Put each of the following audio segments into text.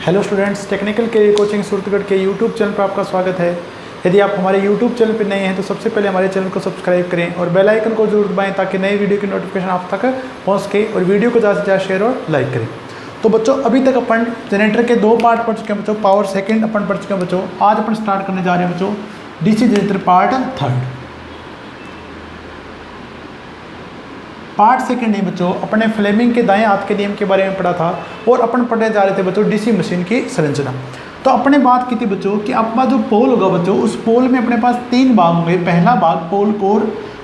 Hello students, technical के coaching Suratgarh के YouTube channel पर आपका स्वागत है। यदि आप हमारे यूट्यूब चैनल पर नए हैं तो सबसे पहले हमारे चैनल को सब्सक्राइब करें और बेल आइकन को जरूर दबाएं ताकि नए वीडियो की नोटिफिकेशन आप तक पहुंच सके और वीडियो को ज़्यादा से ज़्यादा शेयर और लाइक करें। तो बच्चों, अभी तक अपन जनरेटर के 2 पार्ट पढ़ चुके हैं बच्चों। पावर सेकेंड अपन पढ़ चुके हैं बच्चों। आज अपन स्टार्ट करने जा रहे हैं बच्चों डीसी जनरेटर पार्ट सेकंड है बच्चों। अपने फ्लेमिंग के दाएं हाथ के नियम के बारे में पढ़ा था और अपन पढ़ने जा रहे थे बच्चों डीसी मशीन की संरचना। तो अपने बात की थी बच्चों कि अपना जो पोल होगा बच्चों, उस पोल में अपने पास 3 भाग होंगे। पहला भाग पोल कोर,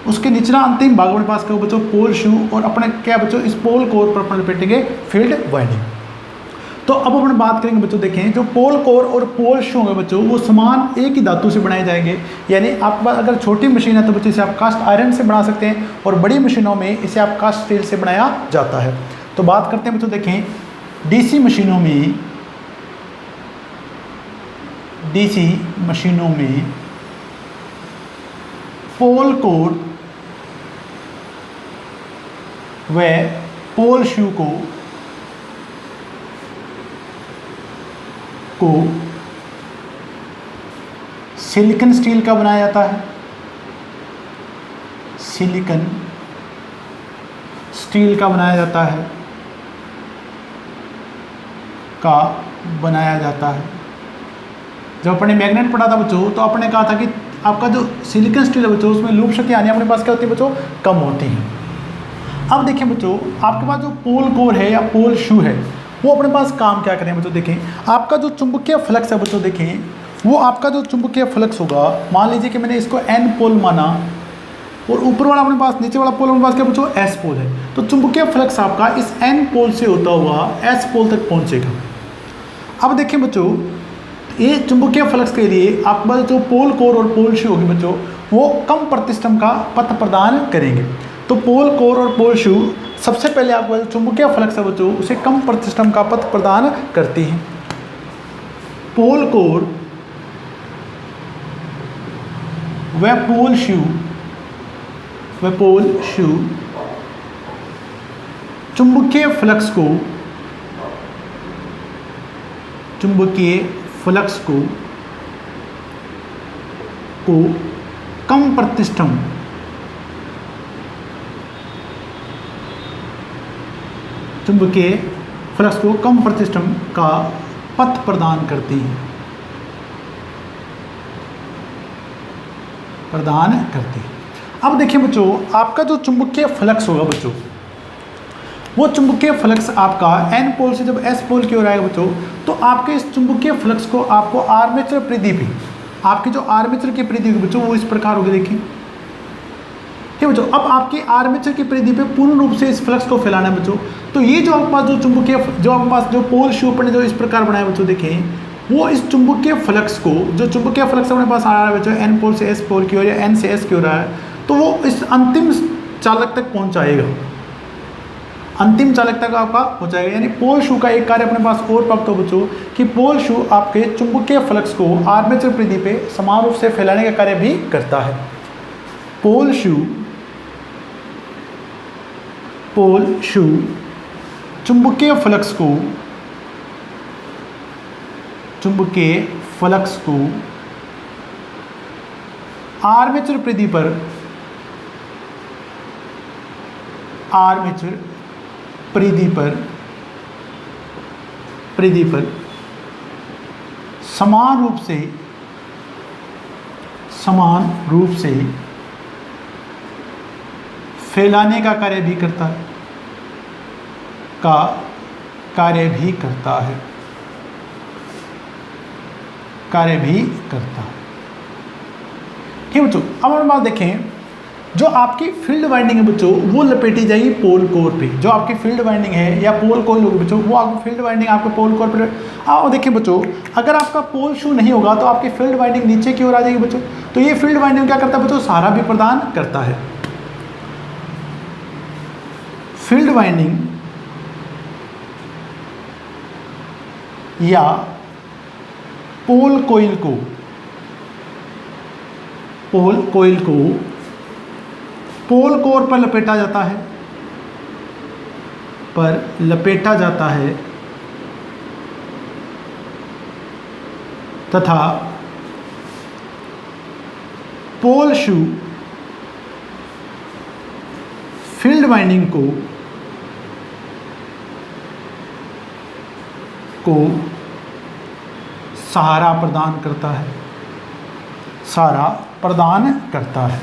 उसके निचला अंतिम भाग अपने पास क्या होगा बच्चों, पोल शू। और अपने क्या बच्चों, इस पोल कोर पर अपन लपेटेंगे फील्ड वाइंडिंग। तो अब अपन बात करेंगे बच्चों, देखें जो पोल कोर और पोल शू होंगे बच्चों, वो समान एक ही धातु से बनाए जाएंगे। यानी आपके पास अगर छोटी मशीन है तो बच्चों इसे आप कास्ट आयरन से बना सकते हैं और बड़ी मशीनों में इसे आप कास्ट स्टील से बनाया जाता है। तो बात करते हैं बच्चों, देखें डीसी मशीनों में पोल कोर व पोल शू को सिलिकॉन स्टील का बनाया जाता है। सिलिकॉन स्टील का बनाया जाता है जब अपने मैग्नेट पढ़ा था बच्चों तो आपने कहा था कि आपका जो सिलिकॉन स्टील है बच्चों, उसमें लूप शक्ति आनी अपने पास क्या होती है बच्चों, कम होती है। अब देखिए बच्चों, आपके पास जो पोल कोर है या पोल शू है, वो अपने पास काम क्या करें बच्चों, देखें आपका जो चुंबकीय फ्लक्स है बच्चों, देखें वो आपका जो चुंबकीय फ्लक्स होगा, मान लीजिए कि मैंने इसको एन पोल माना और ऊपर वाला अपने पास, नीचे वाला पोल अपने पास क्या बच्चों, एस पोल है। तो चुंबकीय फ्लक्स आपका इस एन पोल से होता हुआ एस पोल तक पहुंचेगा। अब देखिए बच्चों, ये चुंबकीय फ्लक्स के लिए आपके पास जो पोल कोर और पोल शू होगी बच्चों, वो कम प्रतिष्ठम का पथ प्रदान करेंगे। तो पोल कोर और पोल शू सबसे पहले आपका जो चुंबकीय फ्लक्स है बच्चों, उसे कम प्रतिष्ठम का पथ प्रदान करती हैं। पोल कोर व पोल शू चुंबकीय फ्लक्स को कम प्रतिष्ठम चुंबकीय फ्लक्स को कम प्रतिष्ठम का पथ प्रदान करती है, अब देखिए बच्चों, आपका जो चुंबकीय फ्लक्स होगा बच्चों, वो चुंबकीय फ्लक्स आपका एन पोल से जब एस पोल की ओर आएगा बच्चों, तो आपके इस चुंबकीय फ्लक्स को आपको आर्मेचर परिधि पे, आपकी जो आर्मेचर की परिधि होगी बच्चों, वो इस प्रकार होगी। देखिए ठीक बच्चों, अब आपकी आर्मेचर की परिधि पे पूर्ण रूप से इस फ्लक्स को फैलाना है बच्चों। तो ये जो आपके पास जो चुंबकीय, जो आपके पास जो पोल शू पर जो इस प्रकार बनाया बच्चों, देखें वो इस चुंबकीय फ्लक्स को, जो चुंबकीय फ्लक्स अपने पास आ रहा है बच्चों, एन पोल से एस पोल की ओर या एन से एस की ओर आ रहा है, तो वो इस अंतिम चालक तक पहुंचाएगा, अंतिम चालक तक आपका पहुंचाएगा। यानी पोल शू का एक कार्य अपने पास और प्राप्त हो बच्चों कि पोल शू आपके चुंबकीय फ्लक्स को आर्मेचर परिधि पे समान रूप से फैलाने का कार्य भी करता है। पोल शू चुंबकीय फ्लक्स को आर्मेचर परिधि पर समान रूप से फैलाने का कार्य भी करता है। ठीक बच्चों, अब हम बात देखें, जो आपकी फील्ड वाइंडिंग है बच्चों, वो लपेटी जाएगी पोल कोर पे। जो आपकी फील्ड वाइंडिंग है या पोल कोर होगी बच्चों, वो आपको फील्ड वाइंडिंग आपके पोल कोर पर। आओ देखिए बच्चों, अगर आपका पोल शू नहीं होगा तो आपकी फील्ड वाइंडिंग नीचे की ओर आ जाएगी बच्चों। तो ये फील्ड वाइंडिंग क्या करता है बच्चों, सहारा भी प्रदान करता है। फील्ड वाइंडिंग या पोल कोइल को पोल कोर पर लपेटा जाता है तथा पोल शू फील्ड वाइंडिंग को सहारा प्रदान करता है, सहारा प्रदान करता है,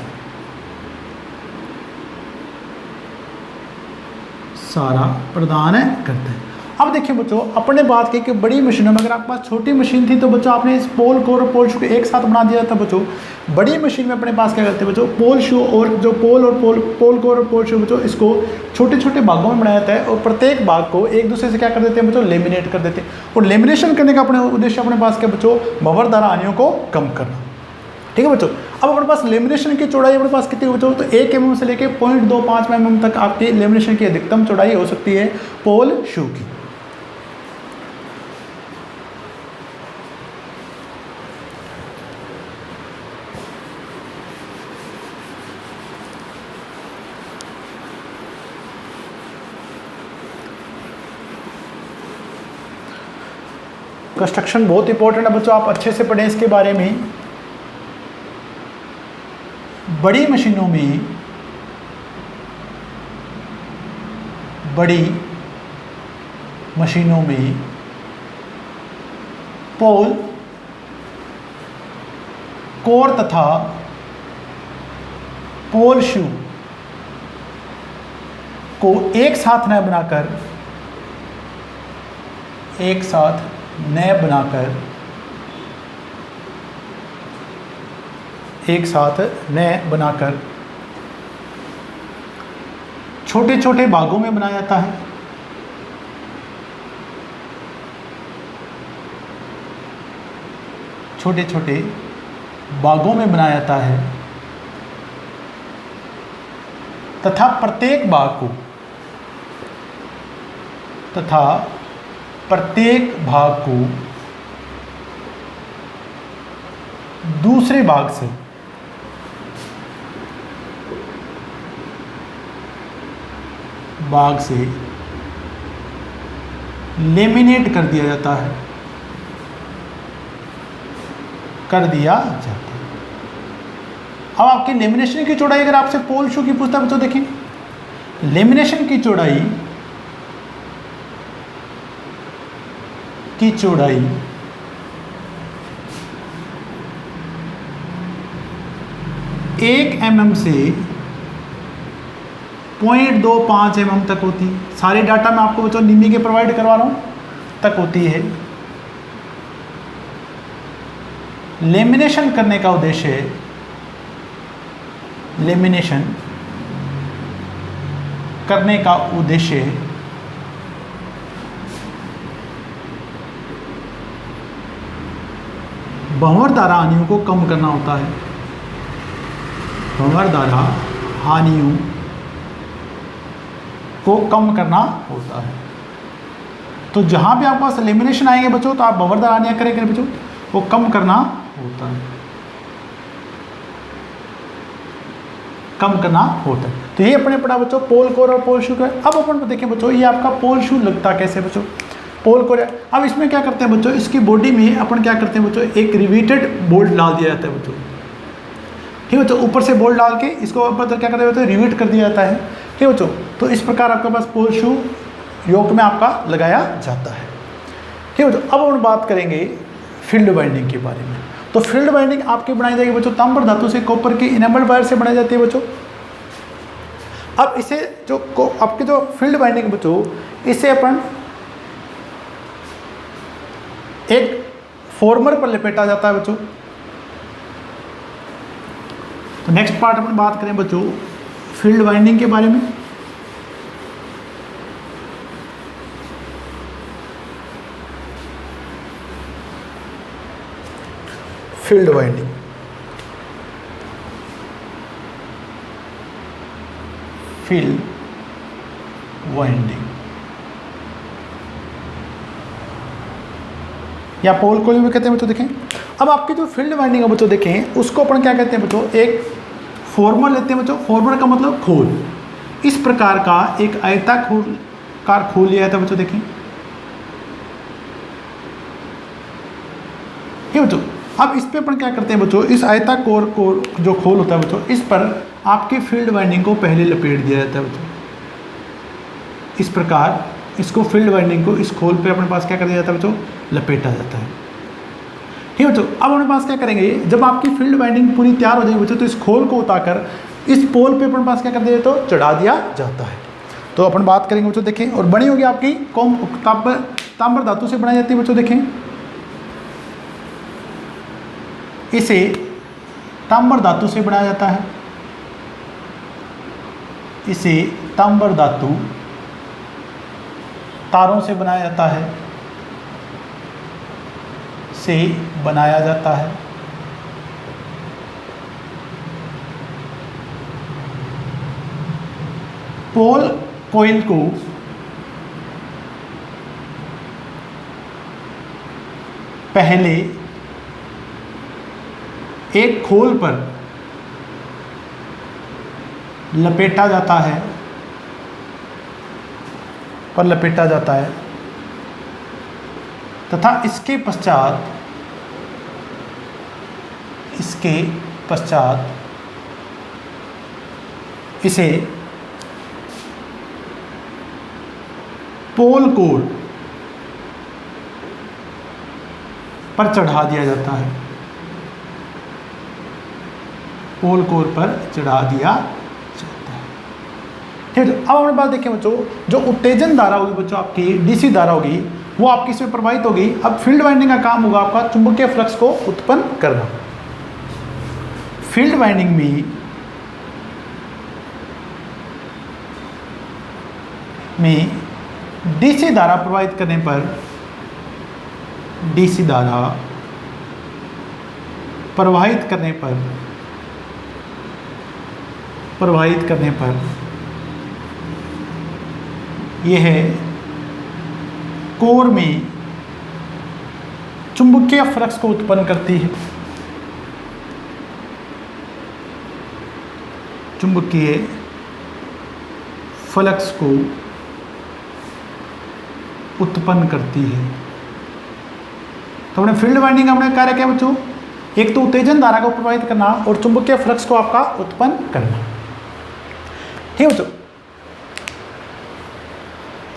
सहारा प्रदान करते हैं। अब देखिए बच्चों, अपने बात की कि बड़ी मशीनों में अगर आपके पास छोटी मशीन थी तो बच्चों आपने इस पोल को और पोल शू को एक साथ बना दिया था बच्चों। बड़ी मशीन में अपने पास क्या करते हैं बच्चों, पोल शू और जो पोल को और पोल शू बच्चों इसको छोटे छोटे भागों में बनाया जाता है और प्रत्येक भाग को एक दूसरे से क्या कर देते हैं बच्चों, लेमिनेट कर देते हैं। और लेमिनेशन करने का अपने उद्देश्य अपने पास क्या बच्चों, भंवरदार हानियों को कम करना। ठीक है बच्चों, अब अपने पास लेमिनेशन की चौड़ाई अपने पास कितनी बच्चों, तो 1 mm से लेकर 0.25 mm तक आपकी लेमिनेशन की अधिकतम चौड़ाई हो सकती है पोल शू की। कंस्ट्रक्शन बहुत इंपॉर्टेंट है बच्चों, आप अच्छे से पढ़ें इसके बारे में। बड़ी मशीनों में पोल, कोर तथा पोल शू को एक साथ न बनाकर छोटे छोटे भागों में बनाया जाता है। छोटे छोटे भागों में बनाया जाता है तथा प्रत्येक भाग को दूसरे भाग से लेमिनेट कर दिया जाता है। अब आपकी लेमिनेशन की चौड़ाई अगर आपसे पोल शू की पूछता है बच्चों, देखें लेमिनेशन की चौड़ाई 1 mm से 0.25 mm तक होती है। सारे डाटा मैं आपको बच्चों निमी के प्रोवाइड करवा रहा हूँ तक होती है। लेमिनेशन करने का उद्देश्य भंवरदार हानियों को कम करना होता है। भंवरदार हानियों को कम करना होता है। तो जहां भी आपके पास लेमिनेशन आएंगे बच्चों तो आप भंवरदार हानियां करेंगे बच्चों, वो कम करना होता है। तो ये अपने पढ़ा बच्चों पोल कोर और पोल शू का। अब अपन देखें बच्चों, ये आपका पोल शू लगता कैसे बच्चों, पोल कोर। अब इसमें क्या करते हैं बच्चों, इसकी बॉडी में अपन क्या करते हैं बच्चों, एक रिवीटेड बोल्ट डाल दिया जाता है बच्चों। ठीक है बच्चों, ऊपर से बोल्ट डाल के इसको ऊपर क्या करते हैं बच्चों, रिवीट कर दिया जाता है। ठीक है बच्चों, तो इस प्रकार आपके पास पोल शू योक में आपका लगाया जाता है। ठीक है बच्चों, अब हम बात करेंगे फील्ड वाइंडिंग के बारे में। तो फील्ड वाइंडिंग आपकी बनाई जाएगी बच्चों तांबर धातु से, कॉपर की इनेबल्ड वायर से बनाई जाती है बच्चों। अब इसे आपकी जो फील्ड वाइंडिंग बच्चों, इसे अपन एक फॉर्मर पर लपेटा जाता है बच्चों। तो नेक्स्ट पार्ट अपन बात करें बच्चों फील्ड वाइंडिंग के बारे में। फील्ड वाइंडिंग, या पोल कोल भी कहते हैं बच्चों। देखें अब आपकी जो फील्ड वाइंडिंग है बच्चों, देखें उसको अपन क्या कहते हैं बच्चों, एक फॉर्मर लेते हैं बच्चों। फॉर्मर का मतलब खोल। इस प्रकार का एक आयताकार खोल लिया जाता है बच्चों। देखें ठीक है बच्चों। अब इस पे अपन क्या करते हैं बच्चों, इस आयताकार को जो खोल होता है बच्चों, इस पर आपके फील्ड वाइंडिंग को पहले लपेट दिया जाता है बच्चों। इस प्रकार इसको फील्ड वाइंडिंग को इस खोल पे अपने पास क्या कर दिया जाता है बच्चों, लपेटा जाता है। ठीक है बच्चों। अब अपने पास क्या करेंगे, जब आपकी फील्ड वाइंडिंग पूरी तैयार हो जाएगी बच्चों, तो इस खोल को उतारकर इस पोल पे अपने पास क्या कर दिया तो चढ़ा दिया जाता है। तो अपन बात करेंगे बच्चों, देखें, और बनी होगी आपकी तांबर धातु से बनाई जाती है बच्चों। देखें, इसे तांबर धातु से बनाया जाता है, इसे तांबर धातु तारों से बनाया जाता है, से बनाया जाता है। पोल कॉइल को पहले एक खोल पर लपेटा जाता है, तथा इसके पश्चात इसे पोल कोर पर चढ़ा दिया जाता है, पोल कोर पर चढ़ा दिया जाता है। ठीक है। अब हमारे पास देखें बच्चों, जो उत्तेजन धारा होगी बच्चों, आपकी डीसी धारा होगी, वो आपकी इसमें प्रवाहित होगी। अब फील्ड वाइंडिंग का काम होगा आपका चुंबकीय फ्लक्स को उत्पन्न करना। फील्ड वाइंडिंग में डीसी धारा प्रवाहित करने पर यह कोर में चुंबकीय फ्लक्स को उत्पन्न करती है, चुंबकीय फ्लक्स को उत्पन्न करती है। तो अपने फील्ड वाइंडिंग का अपने कार्य क्या है बच्चों, एक तो उत्तेजन धारा को प्रवाहित करना और चुंबकीय फ्लक्स को आपका उत्पन्न करना। ठीक है बच्चों।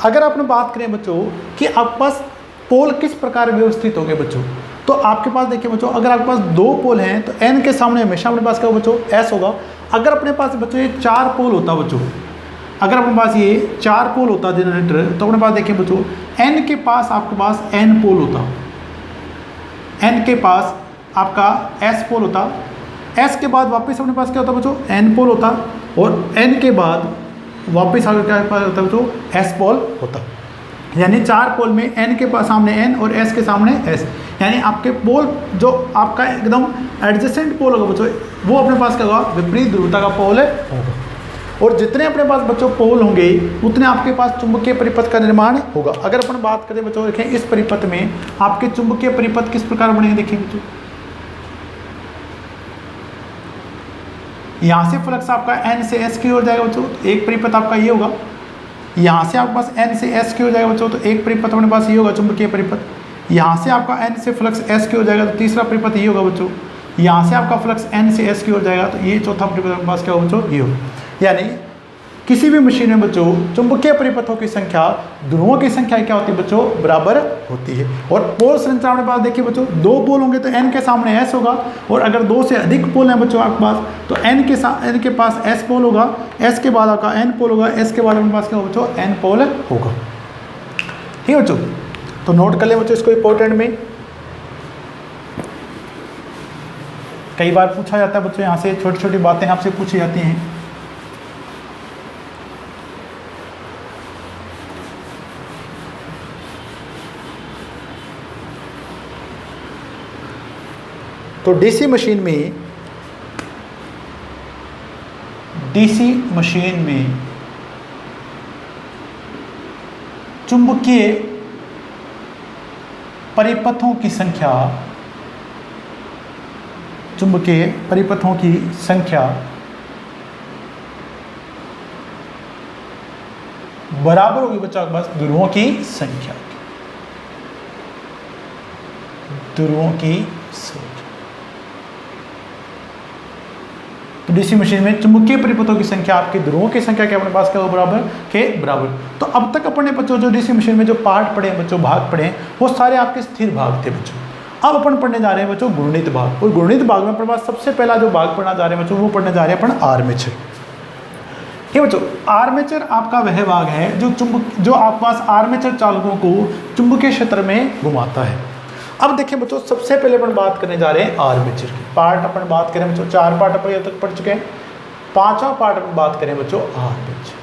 अगर आपने बात करें बच्चों कि आपके पास पोल किस प्रकार व्यवस्थित हो गए बच्चों, तो आपके पास देखिए बच्चों, अगर आपके पास दो पोल हैं तो एन के सामने हमेशा अपने पास क्या होगा बच्चों, एस होगा। अगर अपने पास बच्चों ये चार पोल होता बच्चों, अगर अपने पास ये चार पोल होता जनरेटर, तो अपने पास देखिए बच्चों, एन के पास आपके पास एन पोल होता, एन के पास आपका एस पोल होता, एस के बाद वापस अपने पास क्या होता बच्चों, एन पोल होता, और एन के बाद वापस आगे क्या होता है बच्चों, एस पोल होता। यानी चार पोल में एन के पास सामने एन और एस के सामने एस, यानी आपके पोल जो आपका एकदम एडजेसेंट पोल होगा बच्चों, वो अपने पास क्या होगा, विपरीत ध्रुवता का पोल होगा। और जितने अपने पास बच्चों पोल होंगे उतने आपके पास चुंबकीय परिपथ का निर्माण होगा। अगर अपन बात करें बच्चों, देखें इस परिपथ में आपके चुंबकीय परिपथ किस प्रकार बनेंगे, देखिए बच्चों, यहाँ से फ्लक्स आपका एन से एस की ओर जाएगा बच्चों, एक परिपथ आपका ये होगा। यहाँ से आपके पास एन से एस की ओर जाएगा बच्चों, तो एक परिपथ अपने पास ये होगा चुंबकीय परिपथ। यहाँ से आपका एन से फ्लक्स एस की ओर जाएगा, तो तीसरा परिपथ ये होगा बच्चों। यहाँ से आपका फ्लक्स एन से एस की ओर जाएगा, तो ये चौथा परिपथ अपने पास क्या होगा बच्चों, ये होगा। यानी किसी भी मशीन में बच्चों चुंबकीय परिपथों की संख्या ध्रुवों की संख्या क्या होती है बच्चों, बराबर होती है। और पोल संरचना में पास देखिए बच्चों, दो पोल होंगे तो एन के सामने एस होगा, और अगर दो से अधिक पोल हैं बच्चों आपके पास, तो एन के पास एस पोल होगा, एस के बाद आपका एन पोल होगा, एस के बाद अपने पास क्या होगा बच्चों, एन पोल होगा। ठीक है बच्चों, तो नोट कर ले बच्चों इसको इंपॉर्टेंट में। कई बार पूछा जाता है बच्चों, यहाँ से छोटी छोटी बातें आपसे पूछी जाती हैं। तो डीसी मशीन में चुंबकीय परिपथों की संख्या बराबर होगी बच्चों बस ध्रुवों की तो डीसी मशीन में चुंबकीय परिपथों की संख्या आपके ध्रुवों की संख्या के अपने पास क्या बराबर के बराबर। तो अब तक अपने बच्चों जो डीसी मशीन में जो पार्ट पढ़े बच्चों, भाग पढ़े, वो सारे आपके स्थिर भाग थे बच्चों। अब अपन पढ़ने जा रहे हैं बच्चों गुणित भाग, और गुणित भाग में अपने पास सबसे पहला जो भाग पढ़ना जा रहे हैं बच्चों, वो पढ़ने जा रहे हैं अपन आर्मेचर। ये बच्चों आर्मेचर आपका वह भाग है जो आपके पास आर्मेचर चालकों को चुंबकीय क्षेत्र में घुमाता है। अब देखिए बच्चों, सबसे पहले अपन बात करने जा रहे हैं आर्मेचर की। पार्ट अपन बात करें बच्चों, 4 पार्ट अपन अब तक पढ़ चुके हैं। 5वां पार्ट अपन बात करें बच्चों आर्मेचर।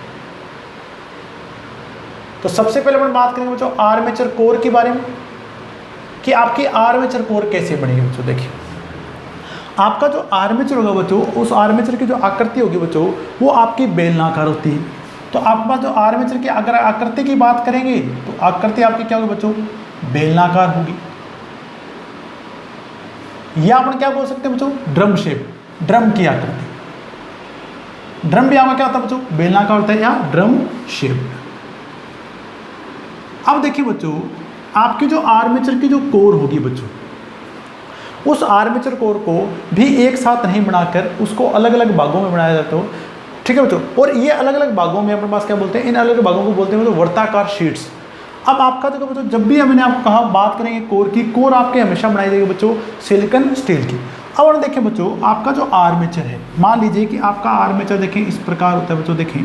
तो सबसे पहले अपन बात करेंगे बच्चों आर्मेचर कोर के बारे में, कि आपकी आर्मेचर कोर कैसे बनेगी बच्चों। देखिए आपका जो आर्मेचर होगा बच्चों, उस आर्मेचर की जो आकृति होगी बच्चों, वो आपकी बेलनाकार होती है। तो आपके पास जो आर्मेचर की अगर आकृति की बात करेंगे तो आकृति आपकी क्या होगी बच्चों, बेलनाकार होगी। या अपन क्या बोल सकते हैं बच्चों, ड्रम शेप, ड्रम की आकृति। ड्रम भी आपका क्या होता है बच्चों, बेलनाकार होता है, या ड्रम शेप। अब देखिए बच्चों, आपकी जो आर्मेचर की जो कोर होगी बच्चों, उस आर्मेचर कोर को भी एक साथ नहीं बनाकर उसको अलग अलग भागों में बनाया जाता है। ठीक है बच्चों, और ये अलग अलग भागों में अपने पास क्या बोलते हैं, इन अलग अलग भागों को बोलते हैं बच्चों वर्ताकार शीट्स। अब आपका देखो बच्चों, जब भी मैंने आपको कहा बात करेंगे कोर की, कोर आपके हमेशा बनाई जाएगी बच्चों सिलिकॉन स्टील की। अब और देखें बच्चों, आपका जो आर्मेचर है, मान लीजिए कि आपका आर्मेचर देखें इस प्रकार होता है बच्चों। देखें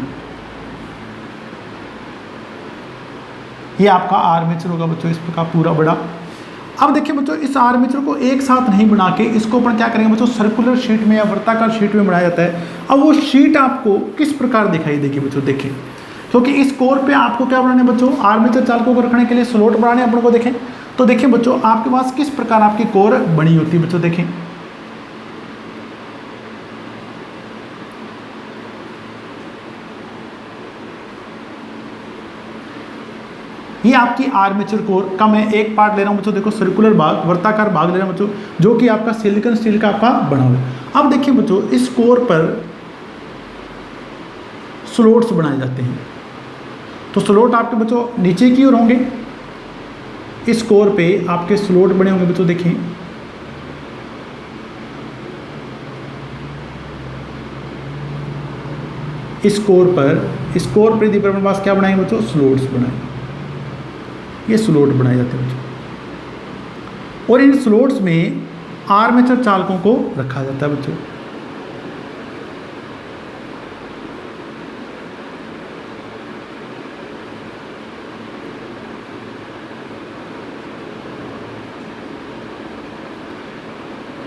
ये आपका आर्मेचर होगा बच्चों, इस प्रकार पूरा बड़ा। अब देखिए बच्चों, इस आर्मेचर को एक साथ नहीं बना के इसको अपन क्या करेंगे बच्चों, सर्कुलर शीट में या वर्ताकार शीट में बनाया जाता है। अब वो शीट आपको किस प्रकार दिखाई देगी बच्चों, देखें, क्योंकि इस कोर पे आपको क्या बनाने बच्चों, आर्मेचर चालकों को रखने के लिए स्लॉट बनाने अपन को। देखें तो देखिए बच्चों, आपके पास किस प्रकार आपकी कोर बनी होती है बच्चों। देखें ये आपकी आर्मेचर कोर का मैं एक पार्ट ले रहा हूं बच्चों। देखो सर्कुलर भाग, वर्ताकार भाग ले रहा हूं बच्चों, जो कि आपका सिलिकॉन स्टील का आपका बना हुआ है। अब देखिए बच्चों, इस कोर पर स्लॉट्स बनाए जाते हैं। तो स्लॉट आपके बच्चों नीचे की ओर होंगे, इस कोर पे आपके स्लॉट बने होंगे बच्चों। देखिए इस कोर पर दीपर अपने पास क्या बनाएंगे बच्चों, स्लॉट्स बनाएंगे। ये स्लॉट बनाए जाते हैं बच्चों, और इन स्लॉट्स में आर्मेचर चालकों को रखा जाता है बच्चों।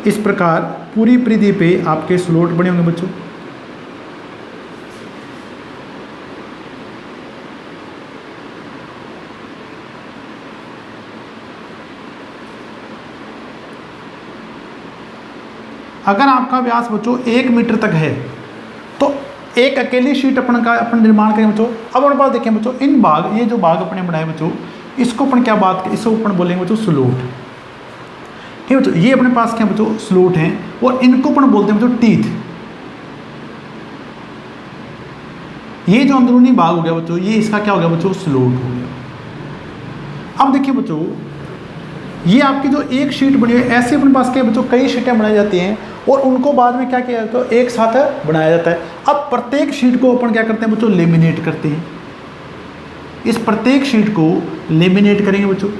इस प्रकार पूरी परिधि पे आपके स्लॉट बने होंगे बच्चों। अगर आपका व्यास बच्चों 1 मीटर तक है तो एक अकेली शीट अपन निर्माण करें बच्चों। अब अपने पास देखें बच्चों, इन भाग, ये जो भाग अपने बनाए बच्चों, इसको अपन क्या बात करें, इसको अपन बोलेंगे बच्चों स्लॉट। ठीक है बच्चों, ये अपने पास क्या बच्चों स्लॉट हैं, और इनको अपन बोलते हैं बच्चों टीथ। ये जो अंदरूनी भाग हो गया बच्चों, ये इसका क्या हो गया बच्चों, स्लॉट हो गया। अब देखिए बच्चों, ये आपकी जो एक शीट बनी हुई है, ऐसे अपने पास क्या बच्चों कई शीटें बनाई जाती हैं, और उनको बाद में क्या किया जाता है, एक साथ बनाया जाता है। अब प्रत्येक शीट को अपन क्या करते हैं बच्चों, लेमिनेट करते हैं। इस प्रत्येक शीट को लेमिनेट करेंगे बच्चों,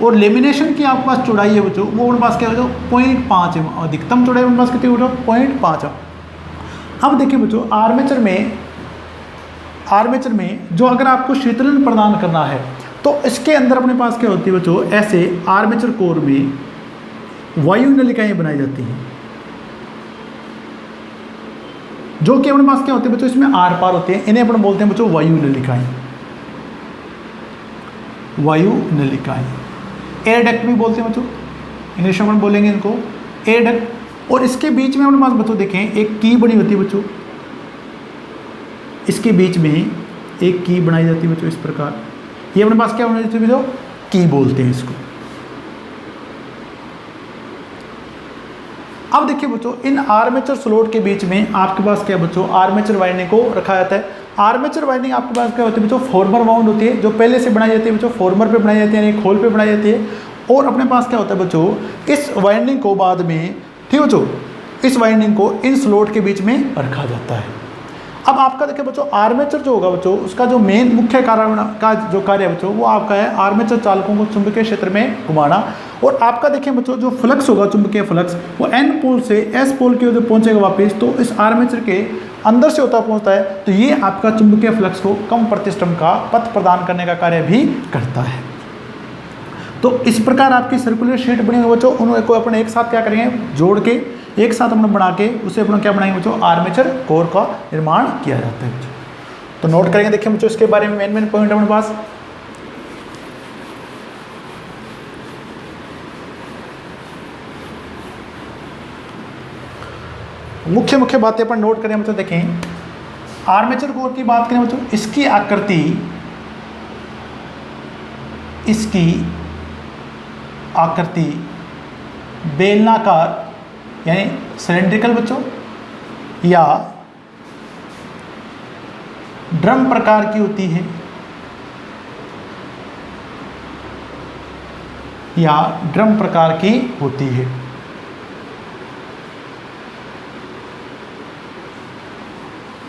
और लेमिनेशन की आपके पास चौड़ाई है बच्चों, वो अपने पास क्या है 0.5 है। अधिकतम चौड़ाई अपने पास कितनी हो 0.5। अब देखिए बच्चों, आर्मेचर में जो अगर आपको शीतलन प्रदान करना है, तो इसके अंदर अपने पास क्या होती है बच्चों, ऐसे आर्मेचर कोर में वायु नलिकाएं बनाई जाती हैं, जो कि अपने पास क्या होती है बच्चों, इसमें आर पार होते हैं। इन्हें अपन बोलते हैं बच्चों वायु नलिकाएं। वायु नलिकाएं, एयर डक्ट भी बोलते हैं बच्चों, इंग्लिश में अपन बोलेंगे इनको एयर डक्ट। और इसके बीच में अपने पास बच्चों देखें एक की बनी होती है बच्चों, इसके बीच में एक की बनाई जाती है बच्चों, इस प्रकार। ये अपने पास क्या बनाई जाती है बच्चों, की बोलते हैं इसको। अब देखिए बच्चों, इन आर्मेचर स्लॉट के बीच में आपके पास क्या बच्चों, आर्मेचर वाइंडिंग को रखा जाता है। आर्मेचर वाइंडिंग आपके पास क्या होती है बच्चों, फॉर्मर वाउंड होती है, जो पहले से बनाई जाती है बच्चों, फॉर्मर पे बनाई जाती है, यानी खोल पे बनाई जाती है। और अपने पास क्या होता है बच्चों, इस वाइंडिंग को बाद में, ठीक है बच्चों, इस वाइंडिंग को इन स्लॉट के बीच में रखा जाता है। अब आपका देखिए बच्चों, आर्मेचर जो होगा बच्चों, उसका जो मेन मुख्य कारण का जो कार्य है बच्चों, वो आपका है आर्मेचर चालकों को चुंबकीय क्षेत्र में घुमाना। और आपका देखिए बच्चों, जो फ्लक्स होगा, चुंबकीय फ्लक्स, वो एन पोल से एस पोल की ओर पहुंचेगा वापस, तो इस आर्मेचर के अंदर से होता पहुंचता है, तो ये आपका चुंबकीय फ्लक्स को कम प्रतिष्ठम का पथ प्रदान करने का कार्य भी करता है। तो इस प्रकार आपकी सर्कुलर शीट बनी हुई बच्चों, उनको अपन एक साथ क्या करेंगे, जोड़ के एक साथ अपना बना के उसे अपना क्या बनाएंगे बच्चों, आर्मेचर कोर का निर्माण किया जाता है बच्चों। तो नोट करेंगे, देखिए बच्चों इसके बारे में मेन पॉइंट अपने पास। मुख्य बातें अपन नोट करें बच्चों। देखें, आर्मेचर कोर की बात करें बच्चों, इसकी आकृति बेलनाकार यानी सिलेंड्रिकल बच्चों, या ड्रम प्रकार की होती है, या ड्रम प्रकार की होती है।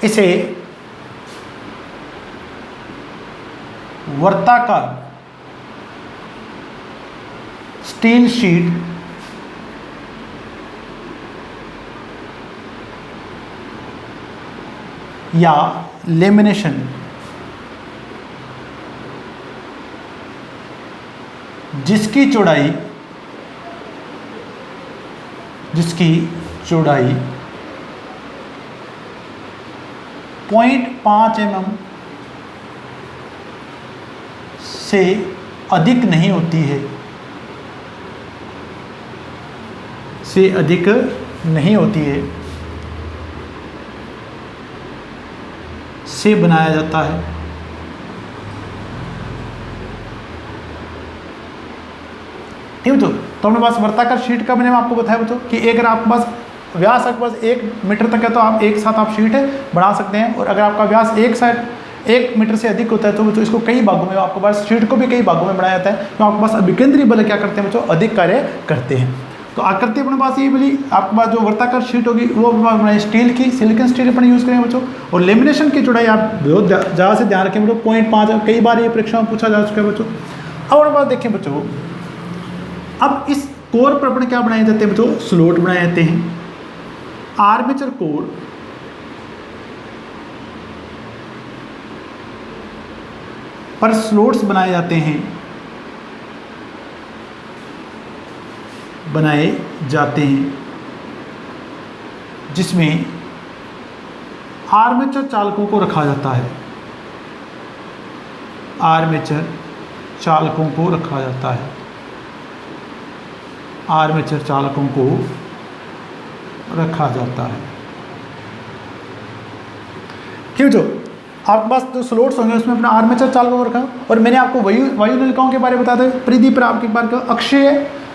इसे वर्ताकार स्टील शीट या लेमिनेशन जिसकी चौड़ाई 0.5 mm से अधिक नहीं होती है, से बनाया जाता है। ठीक है बच्चों, तो अपने पास वर्ताकार शीट का मैंने आपको बताया बच्चों कि अगर आपके पास व्यास आपके पास 1 मीटर तक है तो आप एक साथ आप शीट बना सकते हैं, और अगर आपका व्यास 1 मीटर से अधिक होता है तो बच्चों इसको कई भागों में, आपके पास शीट को भी कई भागों में बनाया जाता है। तो आपके पास अभिकेंद्री बल क्या करते हैं बच्चों, अधिक कार्य करते हैं। तो आकृति अपने पास ये बोली, आपके पास जो वर्ताकार शीट होगी वो अपने स्टील की, सिलिकॉन स्टील अपने यूज़ करें बच्चों। और लेमिनेशन की चौड़ाई आप बहुत ज़्यादा से ध्यान रखें बच्चों, 0.5, कई बार ये परीक्षा में पूछा जा चुका है बच्चों। अब अपने पास देखें बच्चों, अब इस कोर पर अपने क्या बनाए जाते हैं बच्चों, स्लॉट बनाए जाते हैं। आर्मेचर कोर पर स्लॉट्स बनाए जाते हैं, जिसमें आर्मेचर चालकों को रखा जाता है, आर्मेचर चालकों को रखा जाता है। ठीक है, जो आपके पास जो स्लॉट्स होंगे उसमें अपना आर्मेचर चालकों को रखा। और मैंने आपको वायु नलिकाओं के बारे में बताया था, परिधि पर आपके बार का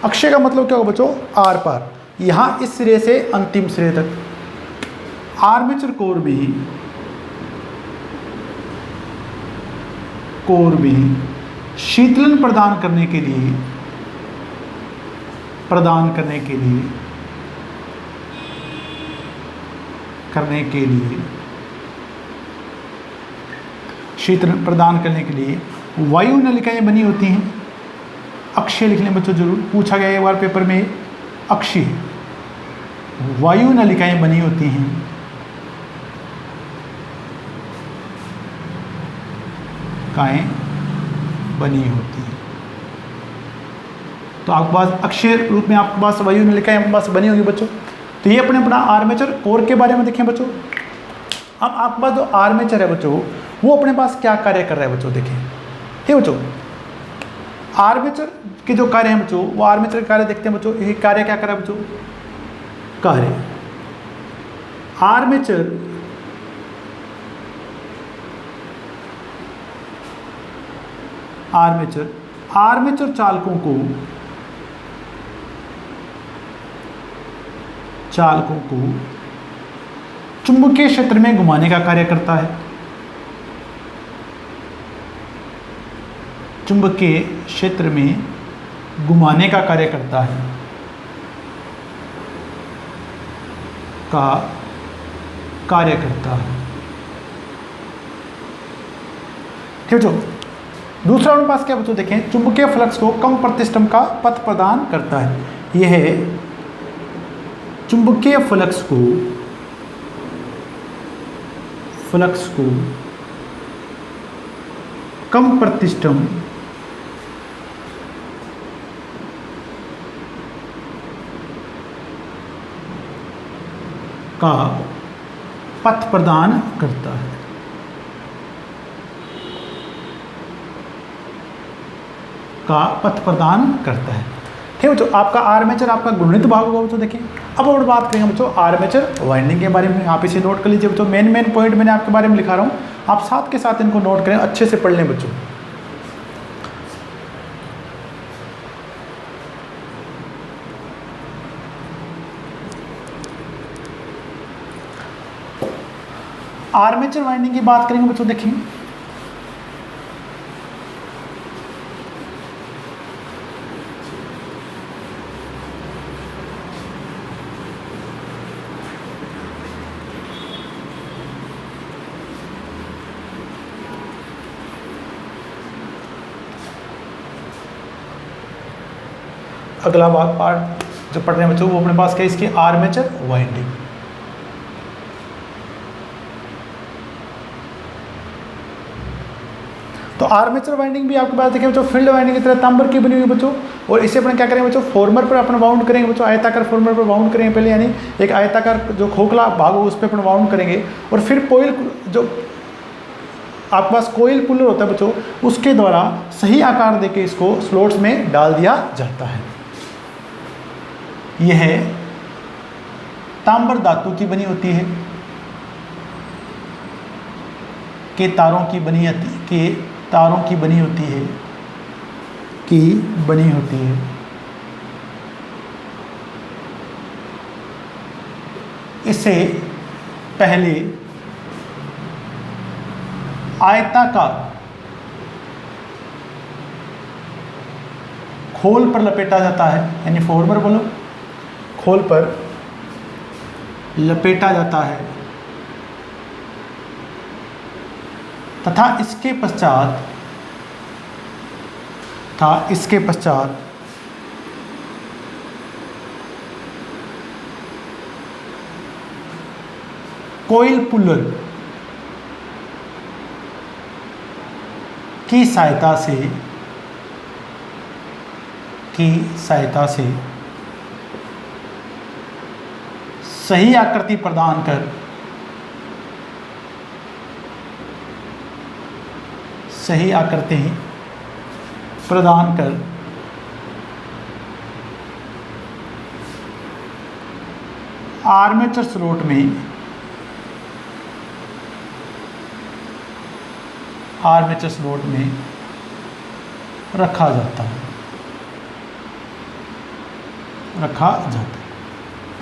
अक्षय का मतलब क्या होगा बच्चों, आर पार, यहाँ इस सिरे से अंतिम सिरे तक। आर्मेचर कोर में शीतलन प्रदान करने के लिए शीतलन प्रदान करने के लिए वायु नलिकाएं बनी होती हैं। अक्षय लिख लें बच्चों, जरूर पूछा गया एक बार पेपर में, अक्षय वायु नलिकाएं बनी होती हैं, तो आपके पास अक्षय रूप में आपके पास वायु नलिकाएं आपके पास बनी होंगी बच्चों। तो ये अपना आर्मेचर कोर के बारे में देखें बच्चों। अब आपके पास जो आर्मेचर है बच्चों, वो अपने पास क्या कार्य कर रहा है बच्चों, देखें। ठीक बच्चों, आर्मेचर के जो कार्य हैं बच्चों, वो आर्मेचर के कार्य देखते हैं बच्चों। ये कार्य क्या कर रहा है बच्चों, आर्मेचर चालकों को चुंबकीय क्षेत्र में घुमाने का कार्य करता है। चुंबकीय क्षेत्र में घुमाने का कार्य करता है, का कार्य करता है। ठीक है। दूसरा हमारे पास क्या बच्चों देखें, चुंबकीय फ्लक्स को कम प्रतिष्ठम का पथ प्रदान करता है। यह है चुंबकीय फ्लक्स को कम प्रतिष्ठम का पथ प्रदान करता है। ठीक है बच्चों, आपका आर्मेचर आपका घूर्णित भाग होगा बच्चों। देखिए अब और बात करेंगे बच्चों आर्मेचर वाइंडिंग के बारे में। आप इसे नोट कर लीजिए बच्चों, मेन पॉइंट मैंने आपके बारे में लिखा रहा हूँ, आप साथ के साथ इनको नोट करें, अच्छे से पढ़ लें बच्चों। आर्मेचर वाइंडिंग की बात करेंगे बच्चों। देखिए अगला पार्ट जो पढ़ रहे हैं बच्चों वो अपने पास क्या है, इसकी आर्मेचर वाइंडिंग। तो आर्मेचर वाइंडिंग भी आपके पास देखिए बच्चों फील्ड वाइंडिंग की तरह तांबर की बनी हुई बच्चों, और इसे अपन क्या करेंगे बच्चों, फॉर्मर पर अपन वाउंड करेंगे बच्चों, आयताकार फॉर्मर पर वाउंड करेंगे पहले, यानी एक आयताकार जो खोखला भाग हो उस पर अपन वाउंड करेंगे, और फिर कोयल जो आपके पास कोयल पुलर होता है बच्चों, उसके द्वारा सही आकार देके इसको स्लॉट्स में डाल दिया जाता है। यह तांबर धातु की बनी होती है, के तारों की बनी होती है। इससे पहले आयताकार खोल पर लपेटा जाता है, यानी फॉर्मर बोलो, खोल पर लपेटा जाता है, तथा इसके पश्चात कोयल पुलर की सहायता से सही आकृति प्रदान कर आर्मेचर स्लॉट में रखा जाता है।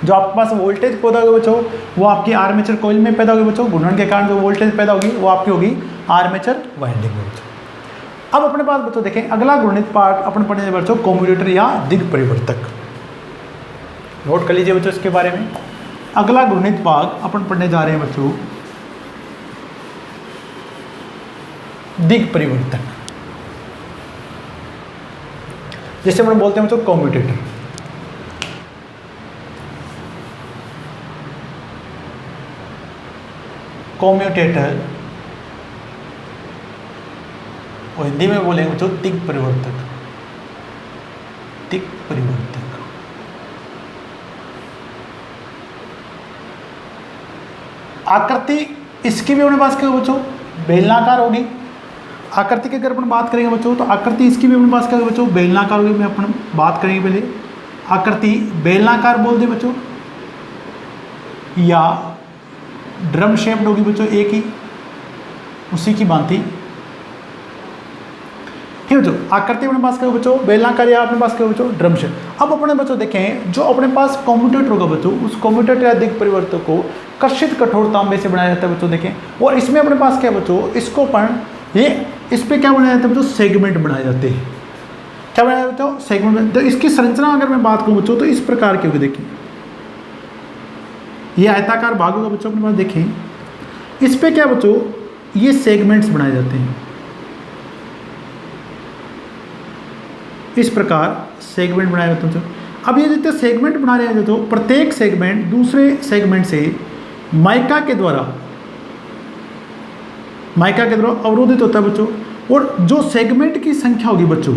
जो आपके पास वोल्टेज पैदा होगी बच्चों वो आपकी आर्मेचर कॉइल में पैदा होगी बच्चों, घूर्णन के कारण जो वोल्टेज पैदा होगी वो आपकी होगी आर्मेचर वाइंडिंग में बच्चों। अब अपने पास बच्चों देखें अगला घूर्णित पार्ट अपन पढ़ने जा रहे बच्चों कम्यूटेटर या दिग परिवर्तक। नोट कर लीजिए बच्चों इसके बारे में। अगला घूर्णित भाग अपन पढ़ने जा रहे हैं बच्चों दिग परिवर्तक, जिसे अपन बोलते हैं बच्चों कम्यूटेटर। और हिंदी में बोलेंगे बच्चों दिग परिवर्तक। आकृति इसकी भी अपने पास क्या होगी बच्चों, बेलनाकार होगी। आकृति की अगर अपन बात करेंगे बच्चों तो आकृति इसकी भी अपने पास क्या होगी बच्चों, बेलनाकार होगी। मैं अपन बात करेंगे पहले आकृति बेलनाकार बोल दे बच्चों, या ड्रम शेप्ड होगी बच्चों, एक ही उसी की भांति। ठीक है बच्चों, आकृति अपने पास क्या होगी बच्चों, बेलनाकार, या अपने पास क्या होगी बच्चों ड्रम शेप। अब अपने बच्चों देखें जो अपने पास कम्यूटेटर होगा बच्चों, उस कम्यूटेटर या दिग परिवर्तक को कर्षित कठोर तांबे से बनाया जाता है बच्चों। देखें और इसमें अपने पास क्या बच्चों, इसको अपन ये इस पे क्या बनाया जाता है बच्चों, सेगमेंट बनाए जाते हैं। क्या बनाया बच्चों, सेगमेंट। तो इसकी संरचना अगर मैं बात करूं बच्चों तो इस प्रकार की होगी। देखिए ये आयताकार भाग होगा बच्चों अपने पास। देखें इस पे क्या बच्चों, ये सेगमेंट्स बनाए जाते हैं, इस प्रकार सेगमेंट बनाए जाते हैं बच्चों। अब ये जितने सेगमेंट बना रहे हैं तो प्रत्येक सेगमेंट दूसरे सेगमेंट से माइका के द्वारा अवरोधित होता है बच्चों। और जो सेगमेंट की संख्या होगी बच्चों,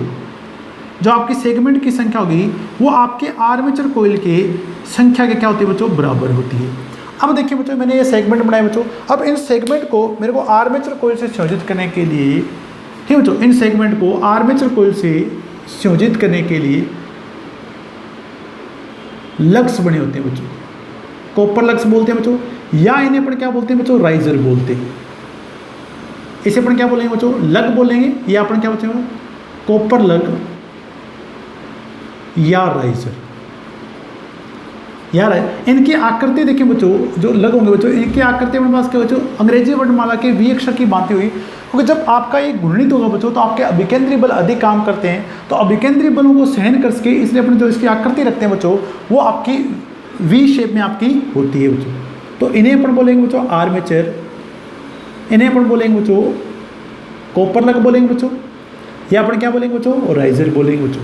जो आपकी सेगमेंट की संख्या होगी वो आपके आर्मेचर कॉइल के संख्या के क्या होती है बच्चों, बराबर होती है। अब देखिए बच्चों मैंने ये सेगमेंट बनाए बच्चों। अब इन सेगमेंट को मेरे को आर्मेचर कॉइल से संयोजित करने के लिए, ठीक है बच्चों, इन सेगमेंट को आर्मेचर कॉइल से संयोजित करने के लिए लग्स बने होते हैं बच्चों, कॉपर लग्स बोलते हैं बच्चों, या इन्हें अपन क्या बोलते हैं बच्चों, राइजर बोलते हैं। इसे अपन क्या बोलेंगे बच्चों, लग बोलेंगे, या अपन क्या बोलते हैं, कॉपर लग या राइजर। यार इनकी आकृति देखिए बच्चों, जो लग होंगे बच्चों, इनकी आकृति अपने पास क्या बच्चों, अंग्रेजी वर्णमाला के वी अक्षर की बातें हुई। क्योंकि जब आपका ये गुणित होगा बच्चों तो आपके अभिकेंद्री बल अधिक काम करते हैं, तो अभिकेंद्री बलों को सहन कर सके इसलिए अपने जो इसकी आकृति रखते हैं बच्चों वो आपकी वी शेप में आपकी होती है बच्चों। तो इन्हें अपन बोलेंगे बच्चों आर्मेचर, इन्हें अपन बोलेंगे बच्चों कॉपर लग बोलेंगे बच्चों, या अपन क्या बोलेंगे बच्चों, राइजर बोलेंगे बच्चों।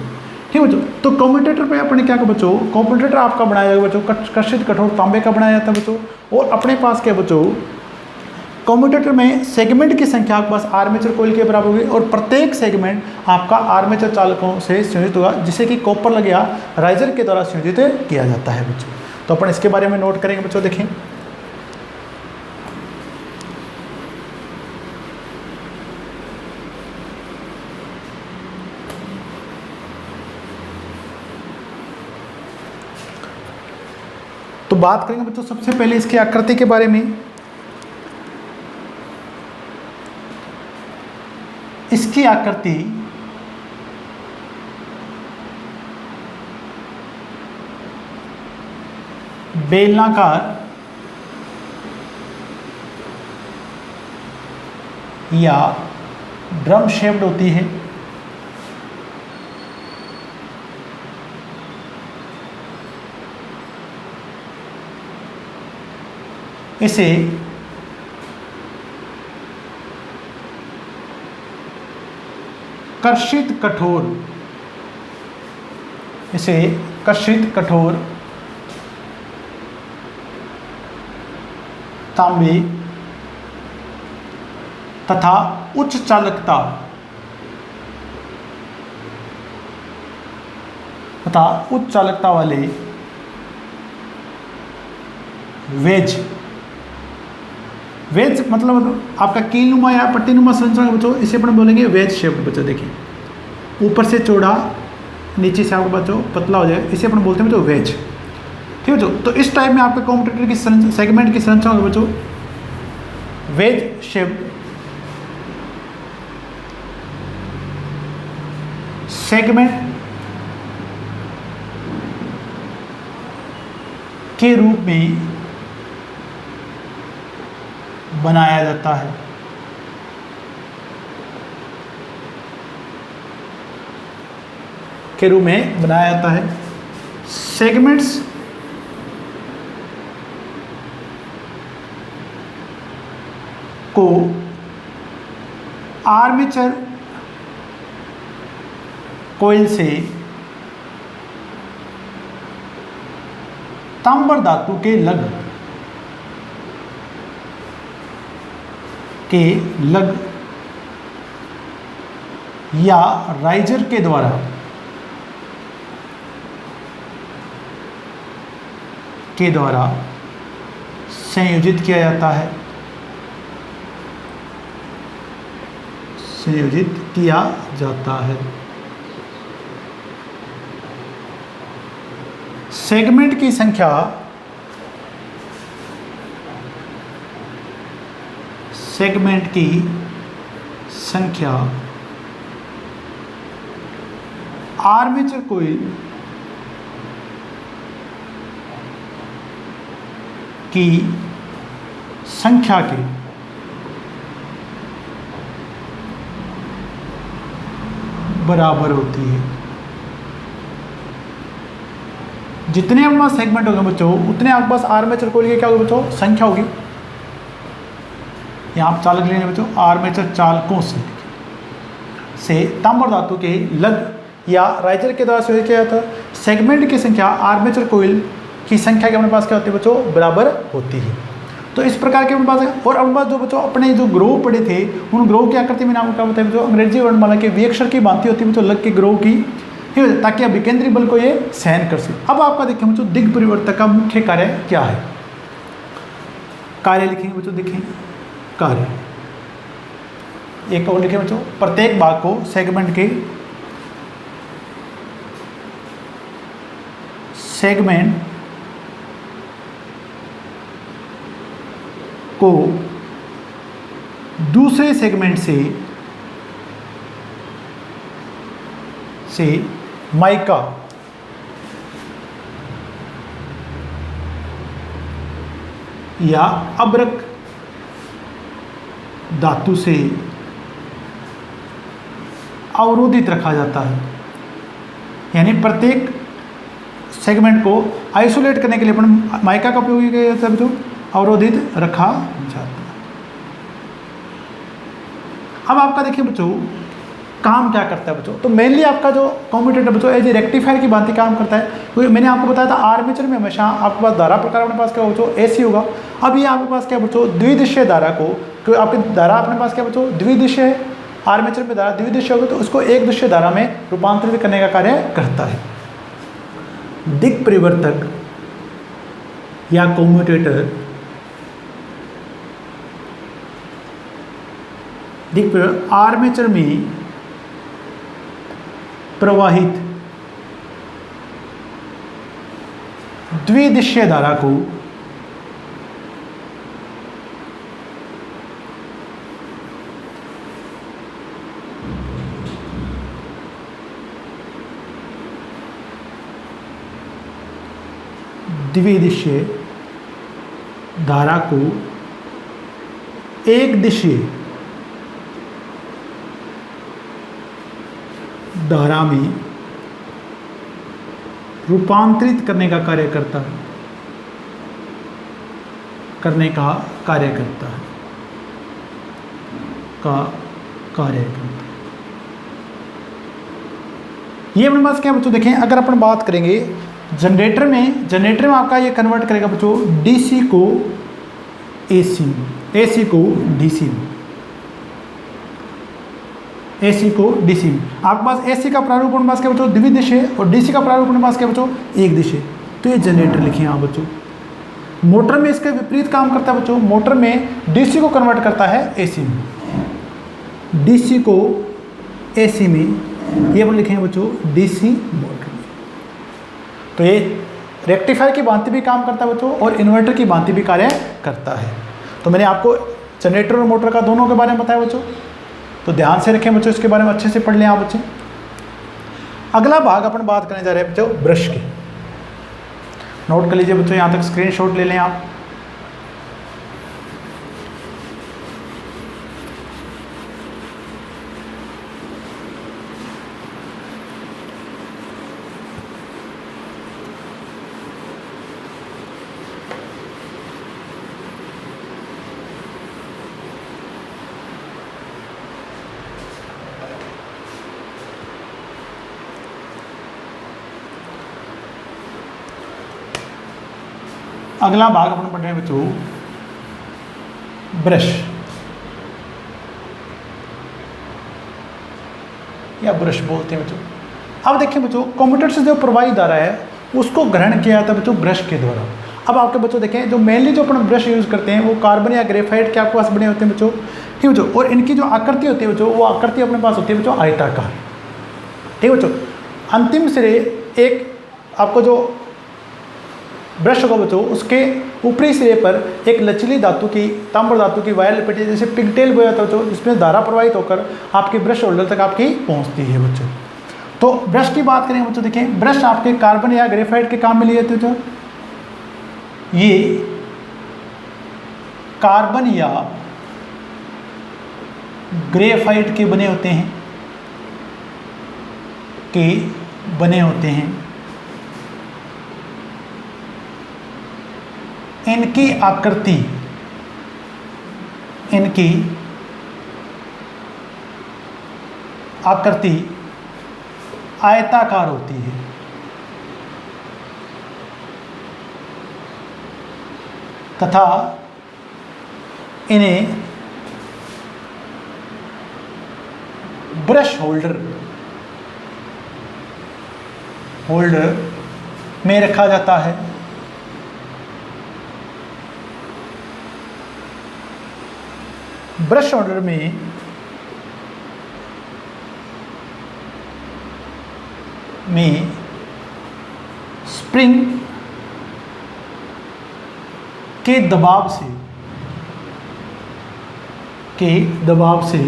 ठीक है बच्चों। तो कम्यूटेटर पे अपने क्या बच्चों, कम्यूटेटर आपका बनाया जाएगा बच्चों कर्षित कठोर तांबे का बनाया जाता है बच्चों। और अपने पास क्या बच्चों, कम्यूटेटर में सेगमेंट की संख्या आपके पास आर्मेचर कॉइल के बराबर होगी और प्रत्येक सेगमेंट आपका आर्मेचर चालकों से संयोजित होगा, जिसे कि कॉपर लग या राइजर के द्वारा संयोजित किया जाता है बच्चों। तो अपन इसके बारे में नोट करेंगे बच्चों। देखें तो बात करेंगे बच्चों सबसे पहले इसकी आकृति के बारे में। इसकी आकृति बेलनाकार या ड्रम शेप्ड होती है। इसे कर्षित कठोर तांबे तथा उच्च चालकता वाले वेज मतलब आपका कीलनुमा या पट्टीनुमा संरचना बच्चों, इसे अपन बोलेंगे वेज शेप्ड बच्चों। देखिए ऊपर से चौड़ा नीचे से आपका बच्चों पतला हो जाए, इसे अपन बोलते हैं बच्चों वेज। ठीक है बच्चों। तो इस टाइप में आपके कम्यूटेटर की सेगमेंट की संरचना होगी बच्चों वेज शेप्ड। सेगमेंट के रूप में बनाया जाता है। के रूप में बनाया जाता है। सेगमेंट्स को आर्मेचर कॉइल से तांबर धातु के लग या राइजर के द्वारा संयोजित किया जाता है। सेगमेंट की संख्या आर्मेचर कॉइल की संख्या के बराबर होती है। जितने आपके पास सेगमेंट होंगे बच्चों उतने आपके पास आर्मेचर कोइल की क्या होगी बच्चों, संख्या होगी। यहाँ आप चालक लेंगे बच्चों, आर्मेचर चालकों से तांबर धातु के लग या राइजर के द्वारा से क्या होता है, सेगमेंट की संख्या आर्मेचर कोइल की संख्या के अपने पास क्या होती है बच्चों, बराबर होती है। तो इस प्रकार के अपने पास है। और अपने पास जो बच्चों अपने जो ग्रोह पड़े थे उन ग्रोह की आकृति में आपको क्या बताया बच्चों, अंग्रेजी वर्णमाला के वी अक्षर की भांति होती है बच्चों लग के ग्रोह की, ठीक है, ताकि अभिकेंद्री बल को ये सहन कर सके। अब आपका देखें बच्चों दिग परिवर्तक का मुख्य कार्य क्या है, कार्य लिखेंगे बच्चों, देखें कार्य एक और लिखे बच्चों, प्रत्येक भाग को सेगमेंट को दूसरे सेगमेंट से माइका या अब्रक धातु से अवरोधित रखा जाता है। यानी प्रत्येक सेगमेंट को आइसोलेट करने के लिए अपन माइका का उपयोग किया जाता है बच्चों, अवरोधित रखा जाता है। अब आपका देखिए बच्चों काम क्या करता है बच्चों, तो मेनली आपका जो कम्यूटेटर बच्चों एज ए रेक्टिफायर की भांति काम करता है। क्योंकि मैंने आपको बताया था आर्मेचर में हमेशा आपके पास धारा प्रकार अपने पास क्या बच्चों, एसी होगा। अब ये आपके पास क्या बच्चों, द्विदिशीय धारा को, क्योंकि आपकी धारा अपने पास क्या बच्चों द्विदिशीय है, आर्मेचर में धारा द्विदिशीय होगी तो उसको एक दिशीय धारा में रूपांतरित करने का कार्य करता है। दिक् परिवर्तक या कम्यूटेटर दिक् परिवर्तक आर्मेचर में प्रवाहित द्विदिशीय धारा को द्विदिशीय धारा को एक दिशीय धारा में रूपांतरित करने का कार्य करता है, ये अपने पास क्या बच्चों देखें, अगर अपन बात करेंगे जनरेटर में आपका ये कन्वर्ट करेगा बच्चों डीसी को एसी, एसी को डीसी में, एसी को डीसी में। आपके पास एसी का प्रारूप अपने पास क्या बच्चों द्विदिशीय और डीसी का प्रारूप अपने पास क्या बच्चों एक दिशीय। तो ये जनरेटर लिखे यहाँ बच्चों। मोटर में इसका विपरीत काम करता है बच्चों, मोटर में डीसी को कन्वर्ट करता है एसी में, डीसी को एसी में, ये अपन लिखेंगे बच्चों डीसी मोटर में। तो ये रेक्टिफायर की भांति भी काम करता है बच्चों और इन्वर्टर की भांति भी कार्य करता है। तो मैंने आपको जनरेटर और मोटर का दोनों के बारे में बताया बच्चों, तो ध्यान से रखें बच्चों, इसके बारे में अच्छे से पढ़ लें आप बच्चे। अगला भाग अपन बात करने जा रहे हैं बच्चों ब्रश के। नोट कर लीजिए बच्चों, यहाँ तक स्क्रीनशॉट ले लें आप। अगला भाग अपन पढ़ रहे हैं बच्चों ब्रश या ब्रश बोलते हैं बच्चों। अब देखिए बच्चों कंप्यूटर से जो प्रवाही धारा है उसको ग्रहण किया जाता है बच्चों ब्रश के द्वारा। अब आपके बच्चों देखें जो मेनली जो अपन ब्रश यूज़ करते हैं वो कार्बन या ग्रेफाइट के आपके पास बने होते हैं बच्चों, ठीक है बच्चों। और इनकी जो आकृति होती है बच्चों वो आकृति अपने पास होती है बच्चों आयताकार, ठीक है बच्चों। अंतिम सिरे एक आपको जो ब्रश होगा बच्चों उसके ऊपरी सिरे पर एक लचीली धातु की, तांबर धातु की वायर लपेटी जैसे पिगटेल बोया था बच्चों, इसमें धारा प्रवाहित होकर आपके ब्रश होल्डर तक आपकी पहुंचती है बच्चों। तो ब्रश की बात करें बच्चों, देखें ब्रश आपके कार्बन या ग्रेफाइट के काम में लिए जाते हैं बच्चों। ये कार्बन या ग्रेफाइट के बने होते हैं इनकी आकृति, इनकी आकृति आयताकार होती है। तथा इन्हें ब्रश होल्डर में रखा जाता है। ब्रश होल्डर में स्प्रिंग के दबाव से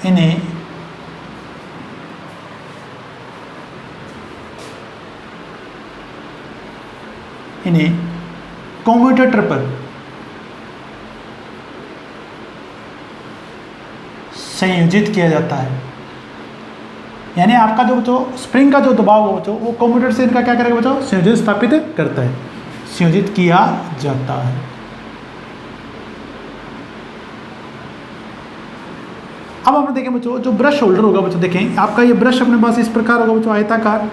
इन्हें कम्यूटेटर पर संयोजित किया जाता है। यानी आपका जो बच्चों स्प्रिंग का जो दबाव हो बच्चों, वो कम्यूटेटर से इनका क्या करेगा बच्चों, संयोजन स्थापित करता है, संयोजित किया जाता है। अब आप देखें बच्चों, जो ब्रश होल्डर होगा बच्चों, देखें आपका ये ब्रश अपने पास इस प्रकार होगा बच्चों, आयताकार।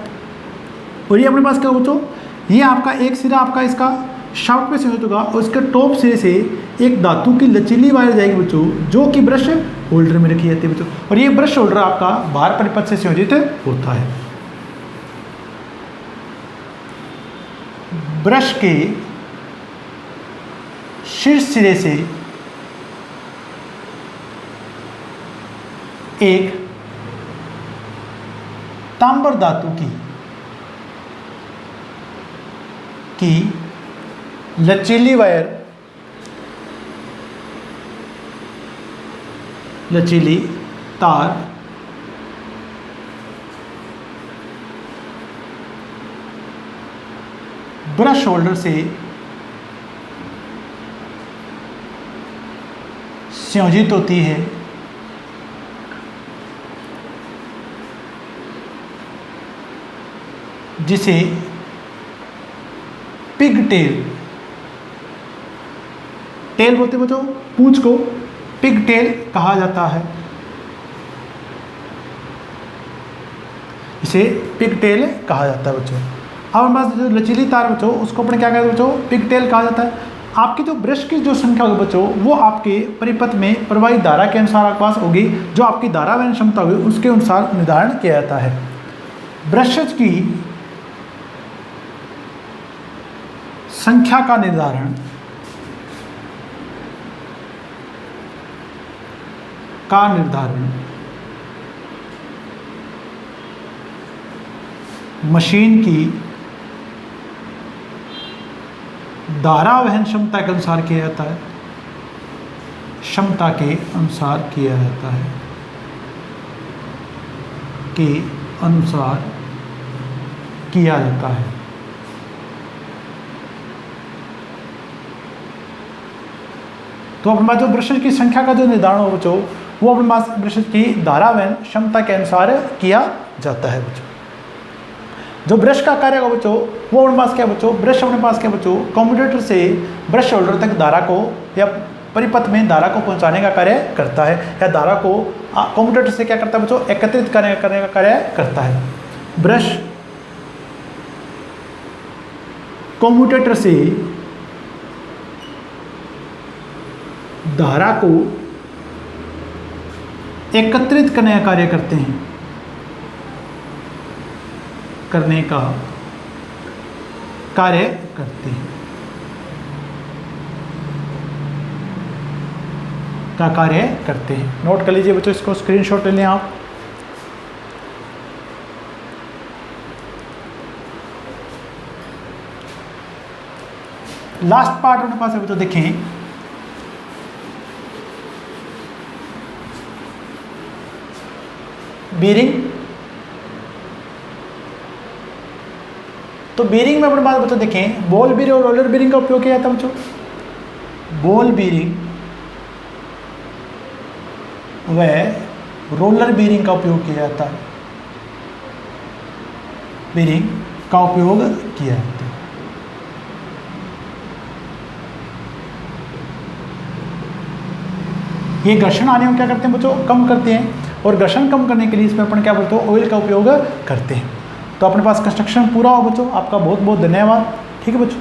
और ये अपने पास क्या होगा बच्चों, ये आपका एक सिरा आपका इसका शाफ्ट पे संयोजित होगा और इसके टॉप सिरे से एक धातु की लचीली वायर जाएगी बच्चों, जो कि ब्रश होल्डर में रखी जाती है बच्चों। और ये ब्रश होल्डर आपका भार परिपथ से संयोजित होता है। ब्रश के शीर्ष सिरे से एक तांबर धातु की लचीली वायर, लचीली तार ब्रश होल्डर से संयोजित होती है, जिसे पिग टेल बोलते बच्चों, पूंछ को पिग टेल कहा जाता है। इसे पिग टेल कहा जाता है बच्चों। अब हमारे पास जो लचीली तार बच्चों, उसको अपने क्या कहते हैं बच्चों, पिग टेल कहा जाता है। आपकी जो ब्रश की जो संख्या होगी बच्चों, वो आपके परिपथ में प्रवाहित धारा के अनुसार आपके पास होगी। जो आपकी धारा वहन क्षमता होगी उसके अनुसार निर्धारण किया जाता है। ब्रशेज की संख्या का निर्धारण मशीन की धारा वहन क्षमता के अनुसार किया जाता है, क्षमता के अनुसार किया जाता है, के अनुसार किया जाता है। तो अपने पास जो ब्रशेज की संख्या का जो निर्धारण हो बच्चों, वो अपने पास ब्रशेज की धारा वहन क्षमता के अनुसार किया जाता है बच्चों। जो ब्रश का कार्य होगा बच्चों, वो अपने पास क्या बच्चों, ब्रश अपने पास क्या बच्चों, कम्यूटेटर से ब्रश होल्डर तक धारा को या परिपथ में धारा को पहुंचाने का कार्य करता है, या धारा को कम्यूटेटर से क्या करता है बच्चों, एकत्रित करने का कार्य करता है। ब्रश कम्यूटेटर से धारा को एकत्रित करने का कार्य करते हैं, करने का कार्य करते हैं, का कार्य करते हैं। नोट कर लीजिए बच्चों, इसको स्क्रीनशॉट ले लें आप। लास्ट पार्ट अपने पास है बच्चों, देखें बीरिंग। तो बीरिंग में अपने पास बच्चों देखें, बॉल बीरिंग और रोलर बीरिंग का उपयोग किया जाता है बच्चों। बॉल बीरिंग व रोलर बीरिंग का उपयोग किया जाता है, बीरिंग का उपयोग किया जाता है। ये घर्षण आने में क्या करते हैं बच्चों, कम करते हैं, और घर्षण कम करने के लिए इसमें अपन क्या बोलते हैं, ऑयल का उपयोग करते हैं। तो अपने पास कंस्ट्रक्शन पूरा हो बच्चों, आपका बहुत बहुत धन्यवाद। ठीक है बच्चों।